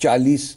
40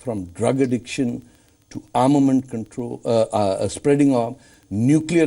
from drug addiction to armament control, spreading of nuclear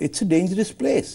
it's a dangerous place।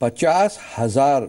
50,000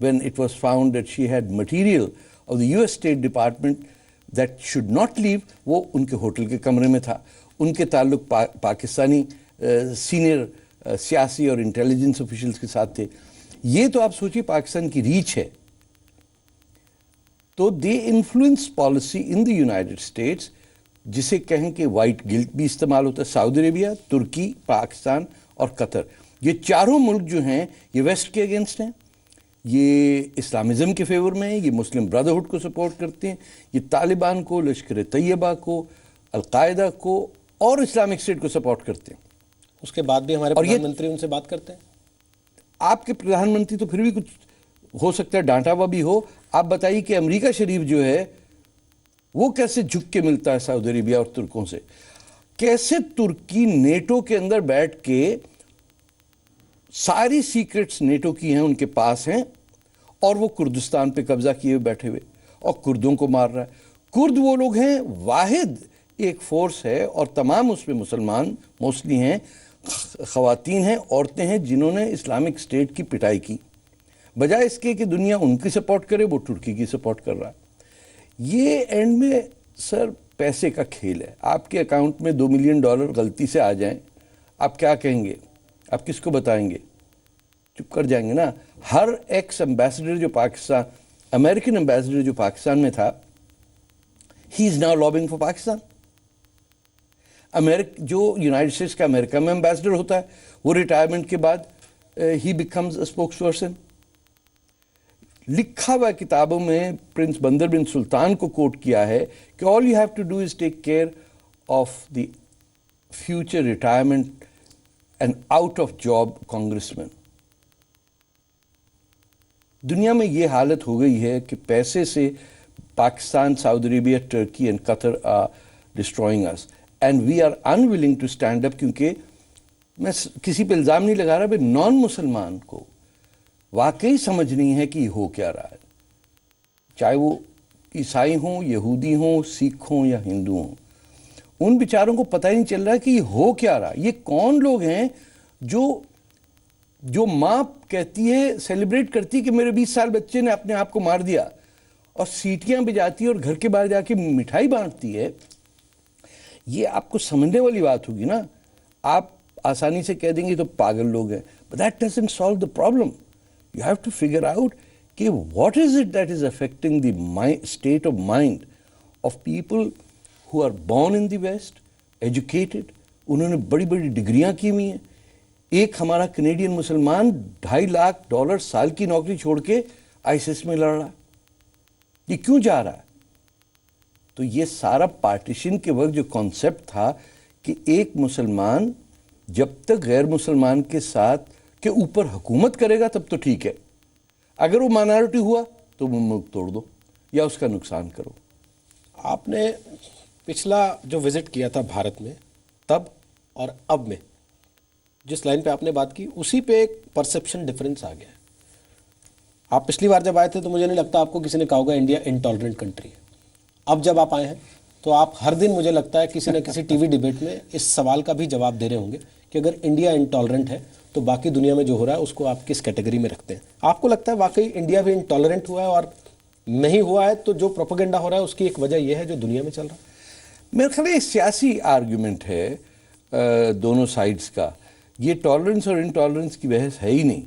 when it was found that she had material of the US State Department that should not leave وہ ان کے hotel کے کمرے میں تھا. ان کے تعلق Pakistani senior سیاسی اور انٹیلیجنس آفیشلز کے ساتھ تھے. یہ تو آپ سوچیے پاکستان کی ریچ ہے. تو they influence policy in the United States, جسے کہیں کہ وائٹ گلٹ بھی استعمال ہوتا ہے. سعودی عربیہ, ترکی, پاکستان اور قطر, یہ چاروں ملک جو ہیں یہ ویسٹ کے اگینسٹ ہیں, یہ اسلامزم کے فیور میں ہیں, یہ مسلم برادرہڈ کو سپورٹ کرتے ہیں, یہ طالبان کو, لشکر طیبہ کو, القاعدہ کو اور اسلامک اسٹیٹ کو سپورٹ کرتے ہیں. اس کے بعد بھی ہمارے پردھان منتری ان سے بات کرتے ہیں. آپ کے پردھان منتری تو پھر بھی کچھ ہو سکتا ہے ڈانٹا ہوا بھی ہو. آپ بتائیے کہ امریکہ شریف جو ہے وہ کیسے جھک کے ملتا ہے سعودی عربیہ اور ترکوں سے. کیسے ترکی نیٹو کے اندر بیٹھ کے ساری سیکرٹس نیٹو کی ہیں ان کے پاس ہیں, اور وہ کردستان پہ قبضہ کیے ہوئے بیٹھے ہوئے اور کردوں کو مار رہا ہے. کرد وہ لوگ ہیں, واحد ایک فورس ہے, اور تمام اس میں مسلمان موسٹلی ہیں, خواتین ہیں, عورتیں ہیں, جنہوں نے اسلامک اسٹیٹ کی پٹائی کی. بجائے اس کے کہ دنیا ان کی سپورٹ کرے, وہ ترکی کی سپورٹ کر رہا ہے. یہ اینڈ میں سر پیسے کا کھیل ہے. آپ کے اکاؤنٹ میں $2 ملین غلطی سے آ جائیں, آپ کیا کہیں گے؟ آپ کس کو بتائیں گے؟ چپ کر جائیں گے نا. ہر ایکس امبیسڈر جو پاکستان, امریکن امبیسڈر جو پاکستان میں تھا, he is now lobbying for Pakistan. جو یونائٹڈ اسٹیٹس کا امریکہ میں امبیسڈر ہوتا ہے, وہ ریٹائرمنٹ کے بعد he becomes a spokes person. لکھا ہوا کتابوں میں پرنس بندر بن سلطان کو کوٹ کیا ہے کہ all you have to do is take care of the future retirement and out of job congressman. دنیا میں یہ حالت ہو گئی ہے کہ پیسے سے Pakistan, Saudi Arabia, Turkey and Qatar are destroying us, and we are unwilling to stand up. کیونکہ میں کسی پہ الزام نہیں لگا رہا, بھائی نان مسلمان کو واقعی سمجھ نہیں ہے کہ یہ ہو کیا رہا ہے, چاہے وہ عیسائی ہوں, یہودی ہوں, سکھ ہوں یا ہندو ہوں. ان بیچاروں کو پتہ ہی نہیں چل رہا کہ یہ ہو کیا رہا. یہ کون لوگ ہیں جو ماں کہتی ہے, سیلیبریٹ کرتی ہے کہ میرے 20 سال بچے نے اپنے آپ کو مار دیا, اور سیٹیاں بجاتی ہے اور گھر کے باہر جا کے مٹھائی بانٹتی ہے. یہ آپ کو سمجھنے والی بات ہوگی نا. آپ آسانی سے کہہ دیں گے تو پاگل لوگ ہیں, but that doesn't solve the problem. You have to figure out کہ what is it that is affecting the state of mind of people who are born in the West, educated, انہوں نے بڑی بڑی ڈگریاں کی ہوئی ہیں. ایک ہمارا کینیڈین مسلمان $2.5 لاکھ سال کی نوکری چھوڑ کے ISIS میں لڑ رہا ہے. یہ کیوں جا رہا ہے؟ تو یہ سارا پارٹیشن کے وقت جو کانسیپٹ تھا کہ ایک مسلمان جب تک غیر مسلمان کے ساتھ کے اوپر حکومت کرے گا تب تو ٹھیک ہے, اگر وہ مائنارٹی ہوا تو وہ ملک توڑ دو یا اس کا نقصان کرو. آپ نے پچھلا جو وزٹ کیا تھا بھارت میں, تب اور اب میں جس لائن پہ آپ نے بات کی, اسی پہ ایک پرسیپشن ڈفرینس آ گیا ہے. آپ پچھلی بار جب آئے تھے تو مجھے نہیں لگتا آپ کو کسی نے کہا ہوگا انڈیا انٹالرنٹ کنٹری ہے. اب جب آپ آئے ہیں تو آپ ہر دن مجھے لگتا ہے کسی نہ کسی ٹی وی ڈیبیٹ میں اس سوال کا بھی جواب دے رہے ہوں گے کہ اگر انڈیا انٹالرنٹ ہے تو باقی دنیا میں جو ہو رہا ہے اس کو آپ کس کیٹیگری میں رکھتے ہیں. آپ کو لگتا ہے واقعی انڈیا بھی انٹالرنٹ ہوا ہے, اور نہیں ہوا ہے تو جو پروپیگنڈا ہو رہا ہے اس کی ایک وجہ یہ ہے جو دنیا میں چل رہا ہے؟ میرے خیال یہ سیاسی آرگیومنٹ ہے دونوں سائڈز کا. یہ ٹالرنس اور انٹالرنس کی بحث ہے ہی نہیں.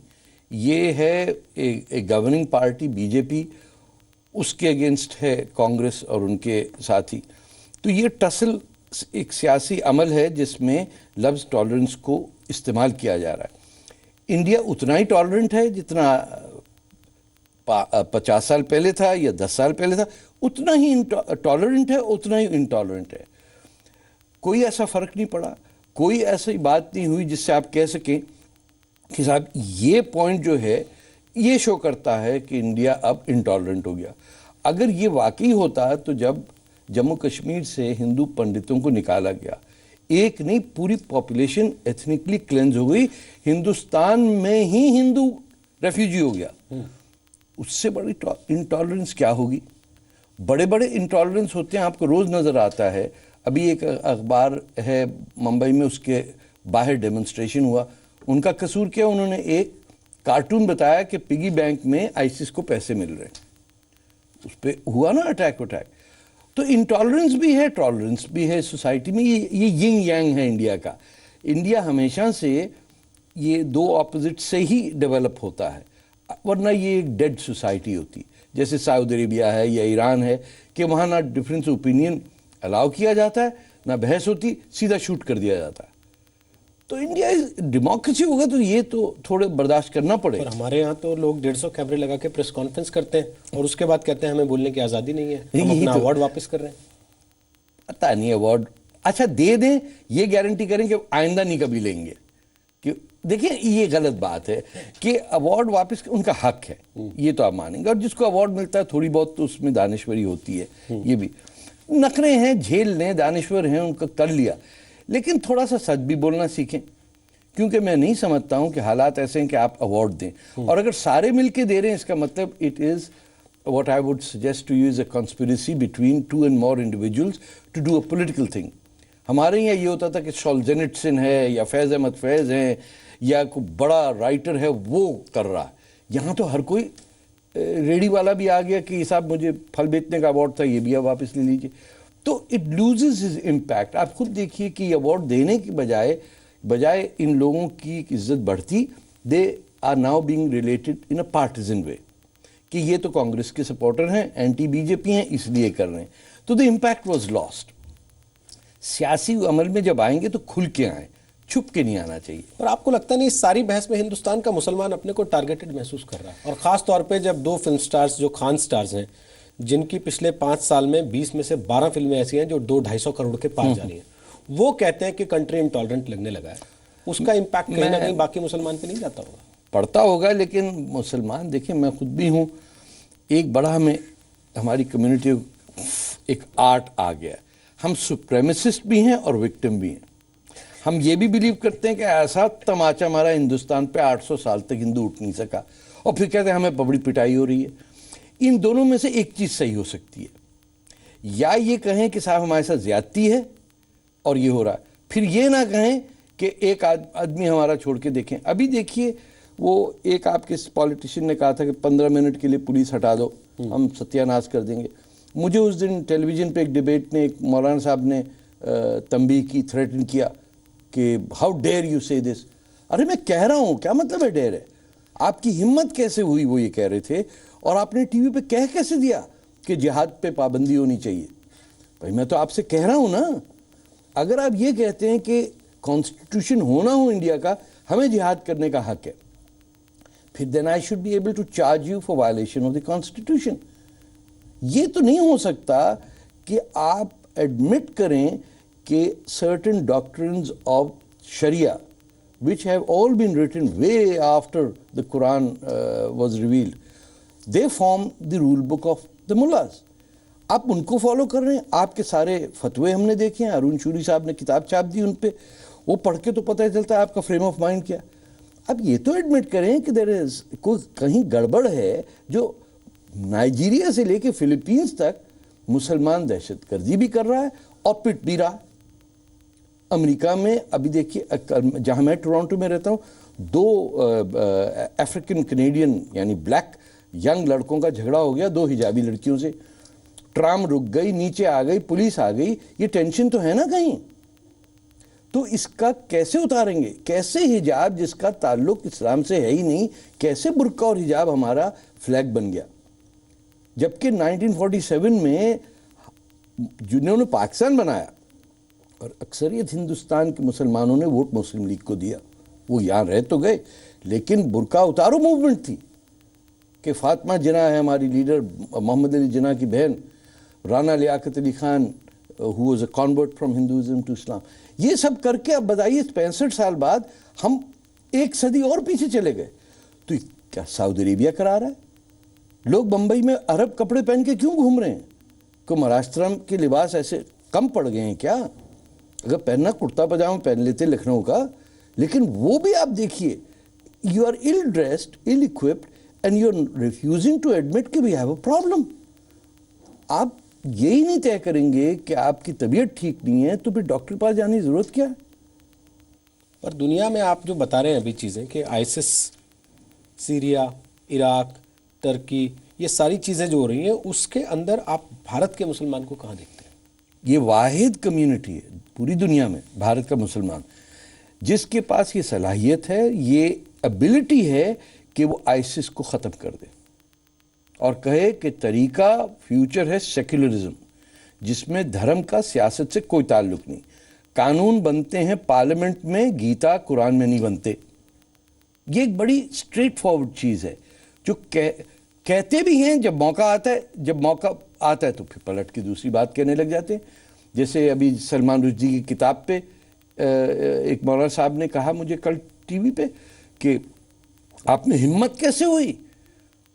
یہ ہے ایک گورننگ پارٹی BJP, اس کے اگینسٹ ہے کانگریس اور ان کے ساتھی. تو یہ ٹسل ایک سیاسی عمل ہے جس میں لفظ ٹالرنس کو استعمال کیا جا رہا ہے. انڈیا اتنا ہی ٹالرنٹ ہے جتنا 50 سال پہلے تھا یا 10 سال پہلے تھا, اتنا ہی ٹالرنٹ ہے, اتنا ہی انٹالرنٹ ہے. کوئی ایسا فرق نہیں پڑا, کوئی ایسی بات نہیں ہوئی جس سے آپ کہہ سکیں کہ صاحب یہ پوائنٹ جو ہے یہ شو کرتا ہے کہ انڈیا اب انٹالرنٹ ہو گیا. اگر یہ واقعی ہوتا تو جب جموں کشمیر سے ہندو پنڈتوں کو نکالا گیا, ایک نہیں پوری پاپولیشن ایتھنکلی کلینز ہو گئی, ہندوستان میں ہی ہندو ریفیوجی ہو گیا, اس سے بڑی انٹالرنس کیا ہوگی؟ بڑے بڑے انٹالرنس ہوتے ہیں, آپ کو روز نظر آتا ہے. ابھی ایک اخبار ہے ممبئی میں, اس کے باہر ڈیمونسٹریشن ہوا. ان کا قصور کیا؟ انہوں نے ایک کارٹون بتایا کہ پگی بینک میں ISIS کو پیسے مل رہے ہیں, اس پہ ہوا نا اٹیک. تو انٹالرنس بھی ہے، ٹالرنس بھی ہے سوسائٹی میں. یہ ینگ یانگ ہے انڈیا کا. انڈیا ہمیشہ سے یہ دو اپوزٹ سے ہی ڈیولپ ہوتا ہے، ورنہ یہ ایک ڈیڈ سوسائٹی ہوتی جیسے سعودی عربیہ ہے یا ایران ہے، کہ وہاں نہ ڈفرینس اوپینین الاؤ کیا جاتا ہے، نہ بحث ہوتی، سیدھا شوٹ کر دیا جاتا ہے. تو انڈیا ڈیموکریسی ہوگا تو یہ تو تھوڑے برداشت کرنا پڑے. اور ہمارے یہاں تو لوگ 150 کیمرے لگا کے پریس کانفرنس کرتے ہیں اور اس کے بعد کہتے ہیں ہمیں بولنے کی آزادی نہیں ہے، ہم یہی اپنا تو- ایوارڈ واپس کر رہے ہیں. پتہ نہیں ایوارڈ اچھا دے دیں، یہ گارنٹی کریں کہ آئندہ نہیں کبھی لیں گے. کہ دیکھیں یہ غلط بات ہے کہ ایوارڈ واپس ان کا حق ہے، یہ تو آپ مانیں گے. اور جس کو ایوارڈ ملتا ہے تھوڑی بہت تو اس میں دانشوری ہوتی ہے. یہ بھی نخرے ہیں، جھیل لیں، دانشور ہیں، ان کا کر لیا. لیکن تھوڑا سا سچ بھی بولنا سیکھیں، کیونکہ میں نہیں سمجھتا ہوں کہ حالات ایسے ہیں کہ آپ ایوارڈ دیں. اور اگر سارے مل کے دے رہے ہیں اس کا مطلب it is what I would suggest to you is a conspiracy between 2 and more individuals to do a political thing. ہمارے یہاں یہ ہوتا تھا کہ سولجینٹسن ہے یا فیض احمد فیض ہیں یا کوئی بڑا رائٹر ہے وہ کر رہا ہے. یہاں تو ہر کوئی ریڈی والا بھی آ گیا کہ صاحب مجھے پھل بیچنے کا ایوارڈ تھا، یہ بھی آپ واپس لے لیجیے. تو اٹ لوزز ہز امپیکٹ. آپ خود دیکھیے کہ یہ ایوارڈ دینے کی بجائے ان لوگوں کی عزت بڑھتی. They are now being related in a partisan way کہ یہ تو کانگریس کے سپورٹر ہیں، اینٹی بی جے پی ہیں، اس لیے کر رہے ہیں. تو دی امپیکٹ واز لاسٹ. سیاسی عمل میں جب آئیں گے تو کھل کے آئیں، چھپ کے نہیں آنا چاہیے. اور آپ کو لگتا نہیں اس ساری بحث میں ہندوستان کا مسلمان اپنے کو ٹارگیٹڈ محسوس کر رہا ہے؟ اور خاص طور پہ جب 2 فلم سٹارز جو خان سٹارز ہیں، جن کی پچھلے 5 سال میں 20 میں سے 12 فلمیں ایسی ہیں جو 200-250 کروڑ کے پار جا رہی ہیں، وہ کہتے ہیں کہ کنٹری انٹالرنٹ لگنے لگا ہے. اس کا امپیکٹ کہیں نہ کہیں باقی مسلمان پہ نہیں جاتا ہوگا؟ پڑتا ہوگا، لیکن مسلمان دیکھیں، میں خود بھی ہوں، ایک بڑا ہماری کمیونٹی ایک آرٹ آ گیا. ہم سپریمیسسٹ بھی ہیں اور وکٹم بھی ہیں. ہم یہ بھی بلیو کرتے ہیں کہ ایسا تماچا ہمارا ہندوستان پہ 800 سال تک ہندو اٹھ نہیں سکا، اور پھر کہتے ہیں ہمیں بڑی پٹائی ہو رہی ہے. ان دونوں میں سے ایک چیز صحیح ہو سکتی ہے، یا یہ کہیں کہ صاحب ہمارے ساتھ زیادتی ہے اور یہ ہو رہا ہے، پھر یہ نہ کہیں کہ ایک آدمی ہمارا چھوڑ کے دیکھیں. ابھی دیکھیے وہ ایک آپ کے پولیٹیشین نے کہا تھا کہ 15 منٹ کے لیے پولیس ہٹا دو، ہم ستیہ ناش کر دیں گے. مجھے اس دن ٹیلی ویژن پہ ایک ڈیبیٹ میں ایک مولانا صاحب نے تنبیہ کی، تھریٹن کیا کہ ہاؤ ڈیئر یو سے دس. ارے میں کہہ رہا ہوں، کیا مطلب ہے ڈیئر ہے؟ آپ کی ہمت کیسے ہوئی؟ وہ یہ کہہ رہے تھے، اور آپ نے ٹی وی پہ کہہ کیسے دیا کہ جہاد پہ پابندی ہونی چاہیے؟ بھائی میں تو آپ سے کہہ رہا ہوں نا، اگر آپ یہ کہتے ہیں کہ کانسٹیٹیوشن ہونا ہو انڈیا کا، ہمیں جہاد کرنے کا حق ہے، پھر then I should be able to charge you for violation of the constitution. یہ تو نہیں ہو سکتا کہ آپ ایڈمٹ کریں کہ certain doctrines of Sharia which have all been written way after the Quran was revealed, they form the rule book of the mullahs. آپ ان کو فالو کر رہے ہیں. آپ کے سارے فتوے ہم نے دیکھے ہیں، ارون شوری صاحب نے کتاب چھاپ دی ان پہ، وہ پڑھ کے تو پتہ چلتا ہے آپ کا فریم آف مائنڈ کیا. اب یہ تو ایڈمٹ کریں کہ دیر از کوئی کہیں گڑبڑ ہے جو نائجیریا سے لے کے فلپینز تک مسلمان دہشت گردی بھی کر رہا ہے اور پٹ بھی رہا ہے. امریکہ میں ابھی دیکھیے، جہاں میں ٹورانٹو میں رہتا ہوں، 2 افریقن کینیڈین یعنی بلیک ینگ لڑکوں کا جھگڑا ہو گیا 2 حجابی لڑکیوں سے. ٹرام رک گئی، نیچے آ گئی، پولیس آ گئی. یہ ٹینشن تو ہے نا کہیں. تو اس کا کیسے اتاریں گے؟ کیسے حجاب جس کا تعلق اسلام سے ہے ہی نہیں، کیسے برقع اور حجاب ہمارا فلیگ بن گیا؟ جبکہ 1947 میں جنہوں نے پاکستان بنایا اور اکثریت ہندوستان کے مسلمانوں نے ووٹ مسلم لیگ کو دیا، وہ یہاں رہ تو گئے لیکن برقع اتارو موومنٹ تھی کہ فاطمہ جناح ہے ہماری لیڈر، محمد علی جناح کی بہن، Rana Liaquat Ali Khan who was a convert from Hinduism to Islam. یہ سب کر کے اب بتائیے 65 سال بعد ہم 1 صدی اور پیچھے چلے گئے. تو کیا سعودی عربیہ کرا رہا ہے؟ لوگ بمبئی میں عرب کپڑے پہن کے کیوں گھوم رہے ہیں؟ کوئی مہاراشٹرم کے لباس ایسے کم پڑ گئے ہیں کیا؟ اگر پہننا کرتا پاجامہ پہن لیتے لکھنؤ کا. لیکن وہ بھی آپ دیکھیے، you are ill dressed, ill equipped and you are refusing to admit کہ we have a problem. آپ یہی نہیں طے کریں گے کہ آپ کی طبیعت ٹھیک نہیں ہے تو پھر ڈاکٹر پاس جانے کی ضرورت کیا ہے؟ اور دنیا میں آپ جو بتا رہے ہیں ابھی چیزیں کہ آئسس، سیریا، عراق، ترکی، یہ ساری چیزیں جو ہو رہی ہیں اس کے اندر آپ بھارت کے مسلمان کو کہاں دیکھتے ہیں؟ یہ واحد کمیونٹی ہے پوری دنیا میں بھارت کا مسلمان جس کے پاس یہ صلاحیت ہے، یہ ایبلٹی ہے کہ وہ آئسس کو ختم کر دے اور کہے کہ طریقہ فیوچر ہے سیکولرزم، جس میں دھرم کا سیاست سے کوئی تعلق نہیں، قانون بنتے ہیں پارلیمنٹ میں، گیتا قرآن میں نہیں بنتے۔ یہ ایک بڑی اسٹریٹ فارورڈ چیز ہے جو کہتے بھی ہیں، جب موقع آتا ہے تو پھر پلٹ کے دوسری بات کہنے لگ جاتے ہیں۔ جیسے ابھی سلمان رشدی کی کتاب پہ ایک مولانا صاحب نے کہا مجھے کل ٹی وی پہ کہ آپ میں ہمت کیسے ہوئی؟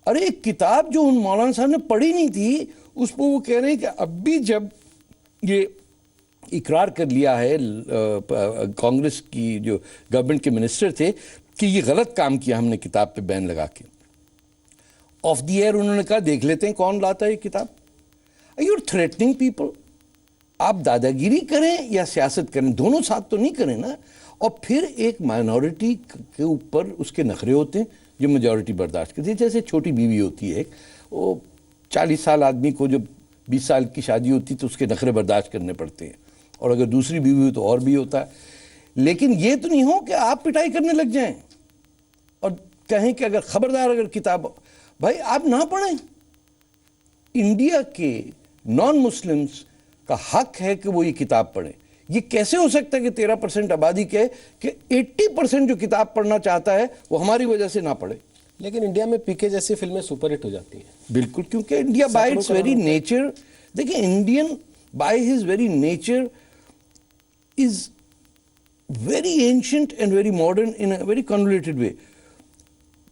ارے ایک کتاب جو ان مولانا صاحب نے پڑھی نہیں تھی اس پہ وہ کہہ رہے ہیں کہ اب بھی جب یہ اقرار کر لیا ہے کانگریس کی جو گورنمنٹ کے منسٹر تھے کہ یہ غلط کام کیا ہم نے کتاب پہ بین لگا کے، آف دی ایئر انہوں نے کہا دیکھ لیتے ہیں کون لاتا ہے یہ کتاب۔ You are threatening people. آپ دادا گیری کریں یا سیاست کریں، دونوں ساتھ تو نہیں کریں نا۔ اور پھر ایک مائنورٹی کے اوپر اس کے نخرے ہوتے ہیں جو میجورٹی برداشت کرتی ہے۔ جیسے چھوٹی بیوی ہوتی ہے، وہ 40 سال آدمی کو جب 20 سال کی شادی ہوتی تو اس کے نخرے برداشت کرنے پڑتے ہیں، اور اگر دوسری بیوی ہو تو اور بھی ہوتا ہے۔ لیکن یہ تو نہیں ہو کہ آپ پٹائی کرنے لگ جائیں اور کہیں کہ اگر خبردار اگر کتاب، بھائی آپ نہ پڑھیں۔ انڈیا کے نان مسلمز کا حق ہے کہ وہ یہ کتاب پڑھیں۔ یہ کیسے ہو سکتا ہے کہ 13% آبادی کہے کہ 80% جو کتاب پڑھنا چاہتا ہے وہ ہماری وجہ سے نہ پڑھے؟ لیکن انڈیا میں پی کے جیسی فلمیں سپر ہٹ ہو جاتی ہیں۔ بالکل، کیونکہ India by its very nature, دیکھیں Indian by his very nature is very ancient and very modern in a very convoluted way.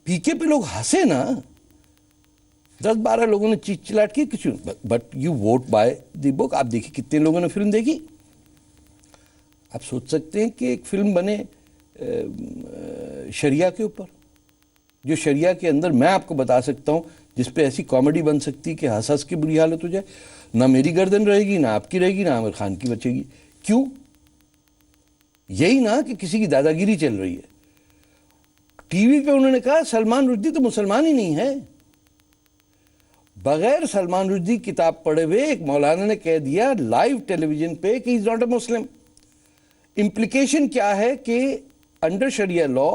P K پہ لوگ ہنسے نا، 10-12 لوگوں نے چیخ چلاٹ کی کچھ، but you vote by the book. آپ دیکھیں کتنے لوگوں نے فلم دیکھی۔ آپ سوچ سکتے ہیں کہ ایک فلم بنے شریعہ کے اوپر، جو شریعہ کے اندر میں آپ کو بتا سکتا ہوں جس پہ ایسی کامیڈی بن سکتی کہ ہنس ہنس کی بری حالت ہو جائے، نہ میری گردن رہے گی، نہ آپ کی رہے گی، نہ عامر خان کی بچے گی۔ کیوں؟ یہی نا کہ کسی کی دادا گیری چل رہی ہے۔ ٹی وی پہ انہوں نے کہا سلمان رشدی تو مسلمان ہی نہیں ہے۔ بغیر سلمان رشدی کتاب پڑھے ہوئے ایک مولانا نے کہہ دیا لائیو ٹیلی ویژن پہ کہ is not a Muslim. Implication کیا ہے کہ انڈر شریعہ لا،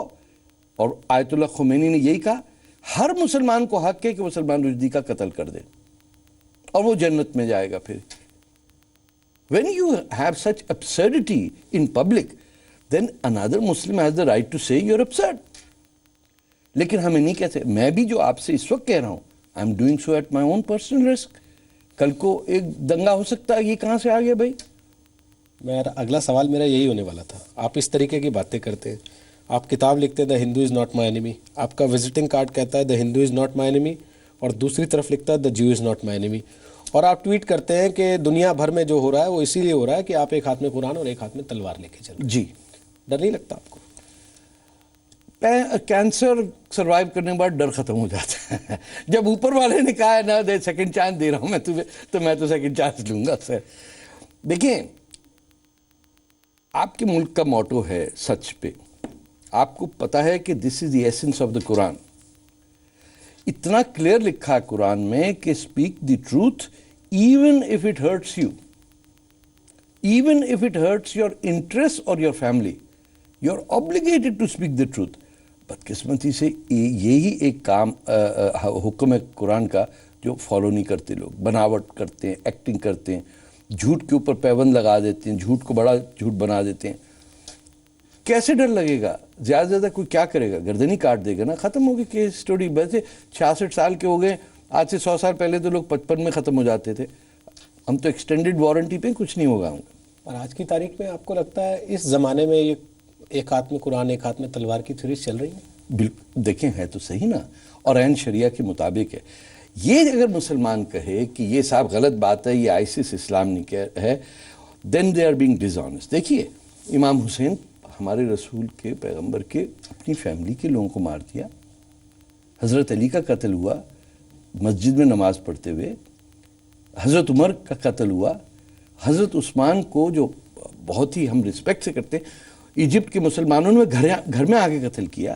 اور آیت اللہ خمینی نے یہی کہا، ہر مسلمان کو حق ہے کہ وہ سلمان رشدی کا قتل کر دے اور وہ جنت میں جائے گا۔ پھر when you have such absurdity in public, then another Muslim has the right to say you're absurd. لیکن ہمیں نہیں کہتے۔ میں بھی جو آپ سے اس وقت کہہ رہا ہوں I'm doing so at my own personal risk۔ کل کو ایک دنگا ہو سکتا ہے، یہ کہاں سے آ گیا بھائی؟ اگلا سوال میرا یہی ہونے والا تھا۔ آپ اس طریقے کی باتیں کرتے ہیں، آپ کتاب لکھتے ہیں دا ہندو از ناٹ مائی اینیمی، آپ کا وزٹنگ کارڈ کہتا ہے دا ہندو از ناٹ مائی اینیمی، اور دوسری طرف لکھتا ہے the Jew is not my enemy, اور آپ ٹویٹ کرتے ہیں کہ دنیا بھر میں جو ہو رہا ہے وہ اسی لیے ہو رہا ہے کہ آپ ایک ہاتھ میں قرآن اور ایک ہاتھ میں تلوار لے کے چل رہے ہیں۔ جی، ڈر نہیں لگتا آپ کو؟ کینسر سروائیو کرنے کے بعد ڈر ختم ہو جاتا ہے۔ جب اوپر والے نے کہا ہے نا دے سیکنڈ چانس دے رہا ہوں میں تمہیں، تو میں تو سیکنڈ چانس لوں گا سر۔ دیکھیں، آپ کے ملک کا موٹو ہے سچ پہ۔ آپ کو پتا ہے کہ دس از دی ایسنس آف دا قرآن۔ اتنا کلیئر لکھا ہے قرآن میں کہ speak the truth even if it hurts you, even if it hurts your interest اور your family, you are obligated to speak the truth. بدقسمتی سے یہی ایک کام حکم ہے قرآن کا جو فالو نہیں کرتے لوگ، بناوٹ کرتے ہیں، ایکٹنگ کرتے ہیں، جھوٹ کے اوپر پیبند لگا دیتے ہیں، جھوٹ کو بڑا جھوٹ بنا دیتے ہیں۔ کیسے ڈر لگے گا؟ زیادہ سے زیادہ کوئی کیا کرے گا؟ گردن ہی کاٹ دے گا نا، ختم ہوگی کیس اسٹوری۔ ویسے 66 سال کے ہو گئے، آج سے 100 سال پہلے تو لوگ 55 میں ختم ہو جاتے تھے۔ ہم تو ایکسٹینڈڈ وارنٹی پہ کچھ نہیں ہوگا۔ اور آج کی تاریخ میں آپ کو لگتا ہے اس زمانے میں یہ ایک ہاتھ میں قرآن ایک ہاتھ میں تلوار کی تھیوریز چل رہی ہیں؟ بالکل، دیکھیں ہے تو صحیح نا، اور عین شریعہ کے مطابق ہے۔ یہ اگر مسلمان کہے کہ یہ صاحب غلط بات ہے، یہ آئسس اسلام نہیں کہہ ہے، then they are being dishonest. دیکھیے امام حسین ہمارے رسول کے پیغمبر کے اپنی فیملی کے لوگوں کو مار دیا، حضرت علی کا قتل ہوا مسجد میں نماز پڑھتے ہوئے، حضرت عمر کا قتل ہوا، حضرت عثمان کو جو بہت ہی ہم رسپیکٹ سے کرتے ہیں، ایجپٹ کے مسلمانوں نے گھر میں آ کے قتل کیا۔